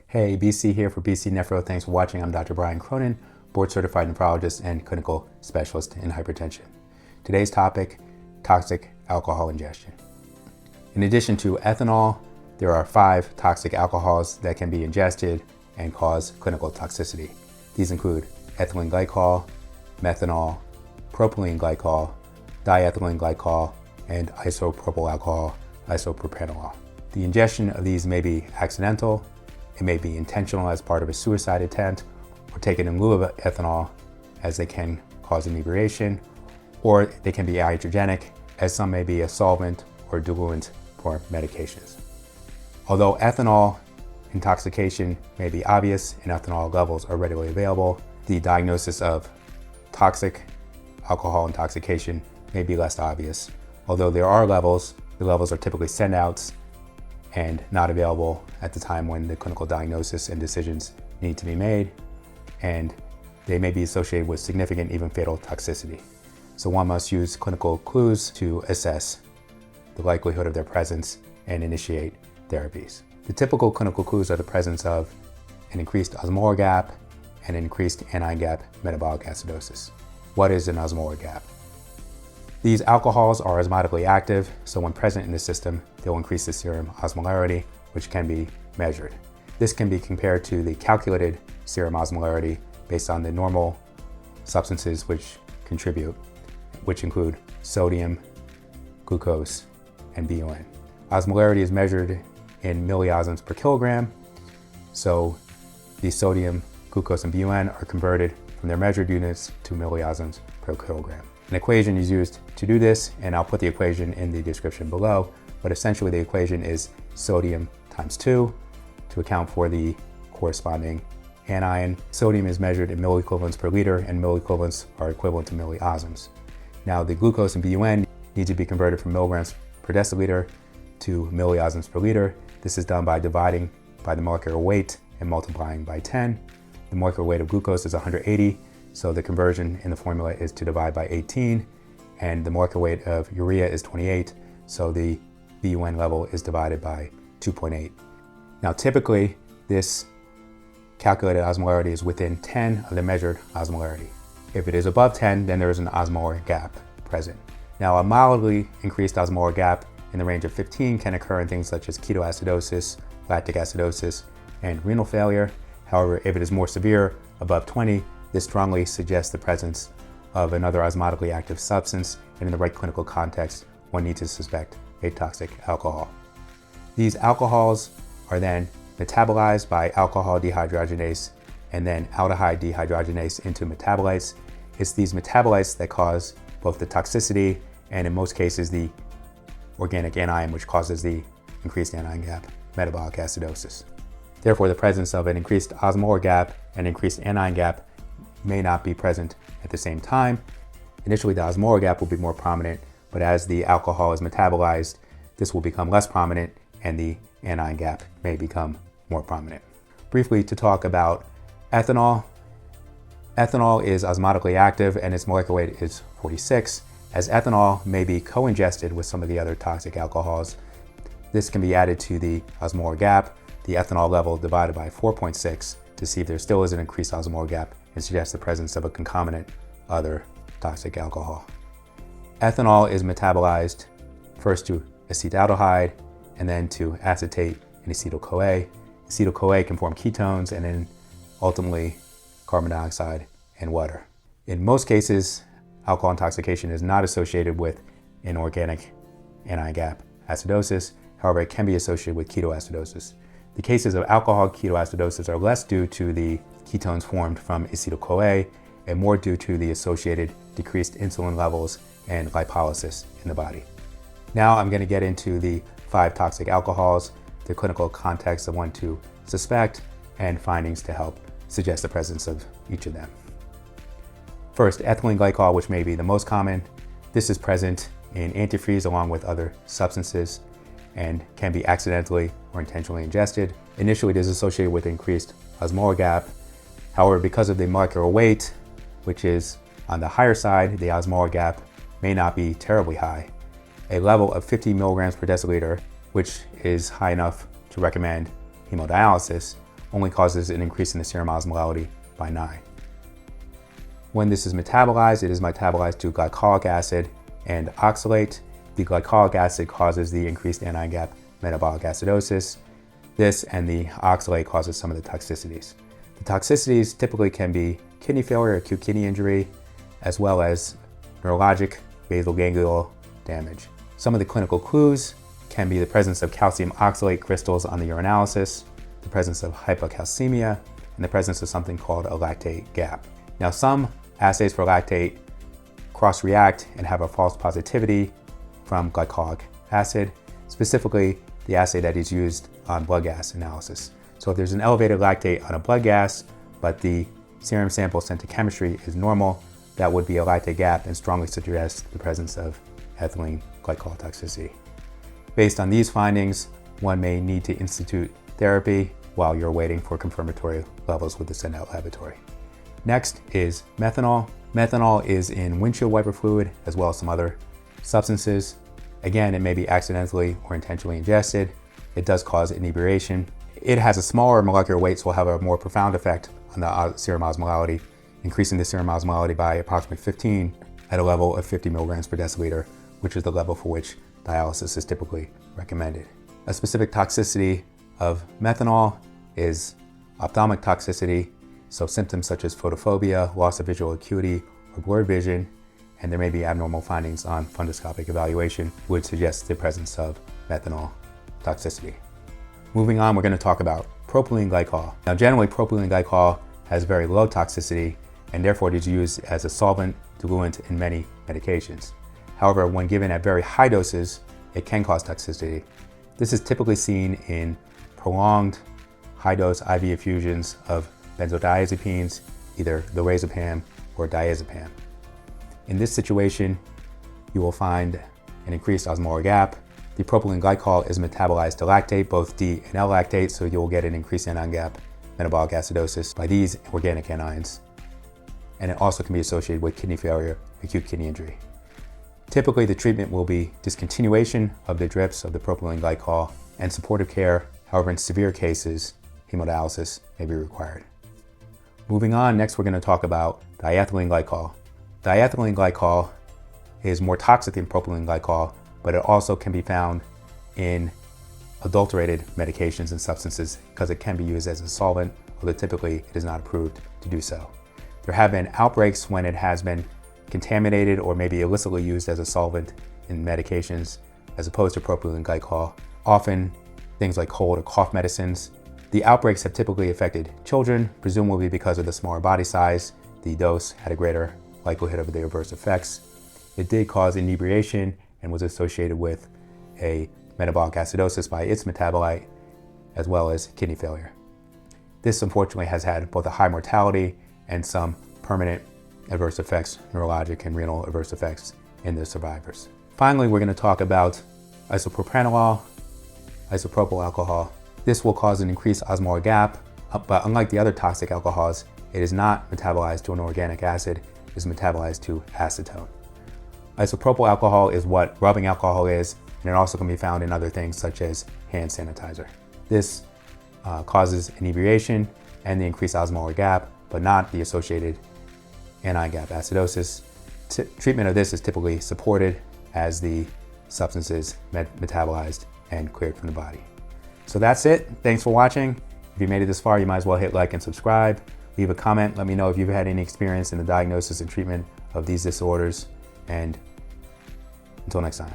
Hey, BC here for BC Nephro. Thanks for watching. I'm Dr. Brian Cronin, board-certified nephrologist and clinical specialist in hypertension. Today's topic, toxic alcohol ingestion. In addition to ethanol, there are 5 toxic alcohols that can be ingested and cause clinical toxicity. These include ethylene glycol, methanol, propylene glycol, diethylene glycol, and isopropyl alcohol, isopropanol. The ingestion of these may be accidental, it may be intentional as part of a suicide attempt, or taken in lieu of ethanol, as they can cause inebriation, or they can be iatrogenic, as some may be a solvent or diluent for medications. Although ethanol intoxication may be obvious and ethanol levels are readily available, the diagnosis of toxic alcohol intoxication may be less obvious. Although there are levels, the levels are typically send-outs and not available at the time when the clinical diagnosis and decisions need to be made, and they may be associated with significant, even fatal toxicity. So one must use clinical clues to assess the likelihood of their presence and initiate therapies. The typical clinical clues are the presence of an increased osmolar gap and an increased anion gap metabolic acidosis. What is an osmolar gap? These alcohols are osmotically active, so when present in the system, they'll increase the serum osmolarity, which can be measured. This can be compared to the calculated serum osmolarity based on the normal substances which contribute, which include sodium, glucose, and BUN. Osmolarity is measured in milliosms per kilogram, so the sodium, glucose, and BUN are converted from their measured units to milliosms per kilogram. An equation is used to do this, and I'll put the equation in the description below, but essentially the equation is sodium times 2 to account for the corresponding anion. Sodium is measured in milliequivalents per liter, and milliequivalents are equivalent to milliosms. Now the glucose and BUN need to be converted from milligrams per deciliter to milliosms per liter. This is done by dividing by the molecular weight and multiplying by 10. The molecular weight of glucose is 180, so the conversion in the formula is to divide by 18, and the molecular weight of urea is 28, so the BUN level is divided by 2.8. Now typically, this calculated osmolarity is within 10 of the measured osmolarity. If it is above 10, then there is an osmolar gap present. Now a mildly increased osmolar gap in the range of 15 can occur in things such as ketoacidosis, lactic acidosis, and renal failure. However, if it is more severe, above 20, this strongly suggests the presence of another osmotically active substance, and in the right clinical context, one needs to suspect a toxic alcohol. These alcohols are then metabolized by alcohol dehydrogenase and then aldehyde dehydrogenase into metabolites. It's these metabolites that cause both the toxicity and in most cases the organic anion, which causes the increased anion gap metabolic acidosis. Therefore, the presence of an increased osmolar gap and increased anion gap may not be present at the same time. Initially, the osmolar gap will be more prominent, but as the alcohol is metabolized, this will become less prominent and the anion gap may become more prominent. Briefly, to talk about ethanol. Ethanol is osmotically active and its molecular weight is 46. As ethanol may be co-ingested with some of the other toxic alcohols, this can be added to the osmolar gap, the ethanol level divided by 4.6 to see if there still is an increased osmolar gap and suggest the presence of a concomitant other toxic alcohol. Ethanol is metabolized first to acetaldehyde and then to acetate and acetyl-CoA. Acetyl-CoA can form ketones and then ultimately carbon dioxide and water. In most cases, alcohol intoxication is not associated with an organic anion gap acidosis. However, it can be associated with ketoacidosis. The cases of alcohol ketoacidosis are less due to the ketones formed from acetyl-CoA and more due to the associated decreased insulin levels and lipolysis in the body. Now I'm going to get into the 5 toxic alcohols, the clinical context of one to suspect, and findings to help suggest the presence of each of them. First, ethylene glycol, which may be the most common. This is present in antifreeze along with other substances and can be accidentally or intentionally ingested. Initially, it is associated with increased osmolar gap. However, because of the molecular weight, which is on the higher side, the osmolar gap may not be terribly high. A level of 50 milligrams per deciliter, which is high enough to recommend hemodialysis, only causes an increase in the serum osmolarity by 9. When this is metabolized, it is metabolized to glycolic acid and oxalate. The glycolic acid causes the increased anion gap metabolic acidosis. This and the oxalate causes some of the toxicities. The toxicities typically can be kidney failure, acute kidney injury, as well as neurologic basal ganglial damage. Some of the clinical clues can be the presence of calcium oxalate crystals on the urinalysis, the presence of hypocalcemia, and the presence of something called a lactate gap. Now, some assays for lactate cross-react and have a false positivity from glycolic acid, specifically the assay that is used on blood gas analysis. So if there's an elevated lactate on a blood gas, but the serum sample sent to chemistry is normal, that would be a lactate gap and strongly suggests the presence of ethylene glycol toxicity. Based on these findings, one may need to institute therapy while you're waiting for confirmatory levels with the send-out laboratory. Next is methanol. Methanol is in windshield wiper fluid as well as some other substances. Again, it may be accidentally or intentionally ingested. It does cause inebriation. It has a smaller molecular weight, so will have a more profound effect on the serum osmolarity, increasing the serum osmolarity by approximately 15 at a level of 50 milligrams per deciliter, which is the level for which dialysis is typically recommended. A specific toxicity of methanol is ophthalmic toxicity, so symptoms such as photophobia, loss of visual acuity, or blurred vision, and there may be abnormal findings on fundoscopic evaluation would suggest the presence of methanol toxicity. Moving on, we're going to talk about propylene glycol. Now, generally, propylene glycol has very low toxicity, and therefore it is used as a solvent diluent in many medications. However, when given at very high doses, it can cause toxicity. This is typically seen in prolonged high-dose IV infusions of benzodiazepines, either lorazepam or diazepam. In this situation, you will find an increased osmolar gap. The propylene glycol is metabolized to lactate, both D and L lactate, so you'll get an increased anion gap metabolic acidosis by these organic anions. And it also can be associated with kidney failure, acute kidney injury. Typically, the treatment will be discontinuation of the drips of the propylene glycol and supportive care. However, in severe cases, hemodialysis may be required. Moving on, next we're going to talk about diethylene glycol. Diethylene glycol is more toxic than propylene glycol, but it also can be found in adulterated medications and substances because it can be used as a solvent, although typically it is not approved to do so. There have been outbreaks when it has been contaminated or maybe illicitly used as a solvent in medications as opposed to propylene glycol, often things like cold or cough medicines. The outbreaks have typically affected children, presumably because of the smaller body size. The dose had a greater likelihood of the adverse effects. It did cause inebriation and was associated with a metabolic acidosis by its metabolite, as well as kidney failure. This unfortunately has had both a high mortality and some permanent adverse effects, neurologic and renal adverse effects in the survivors. Finally, we're going to talk about isopropanol, isopropyl alcohol. This will cause an increased osmolar gap, but unlike the other toxic alcohols, it is not metabolized to an organic acid, it is metabolized to acetone. Isopropyl alcohol is what rubbing alcohol is, and it also can be found in other things such as hand sanitizer. This causes inebriation and the increased osmolar gap, but not the associated anion gap acidosis. Treatment of this is typically supported as the substance is metabolized and cleared from the body. So that's it. Thanks for watching. If you made it this far, you might as well hit like and subscribe. Leave a comment. Let me know if you've had any experience in the diagnosis and treatment of these disorders. And until next time.